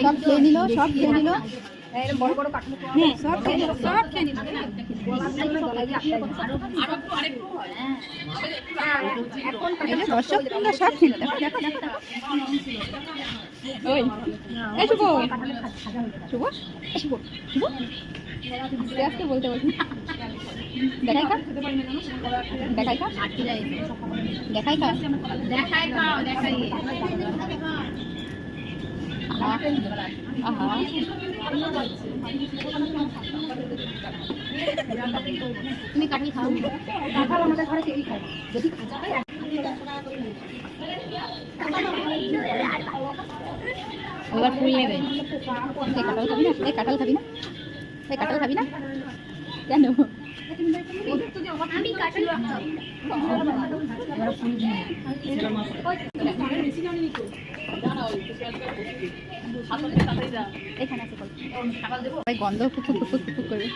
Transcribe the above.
সব খেয়ে নিল, সব খেয়ে নিল, বড় বড় কাঠুন সব খেয়ে নিল, সব খেয়ে নিল। দর্শক তোমরা সব খেয়ে নিল। দেখো দেখো দেখো। ওই এই শুভ, শুভ, শুভ, শুভ, আস্তে আস্তে বলতে বলছি। দেখাই খা, দেখাই খা, দেখাই খা, দেখাই খাও দেখাই আহা তুমি কাটি খাও কাঁঠাল আমাদের ঘরে কেউই খায় যদি খাজা হয় এবার ফুল নেবে। এই কাঁঠাল খাবি না, এই কাঁঠাল খাবি না, এই কাঁঠাল খাবি না কেন? আমি কাঁঠাল এখানে আছে গন্ধ ফুক ফুক ফুক ফুক করবে।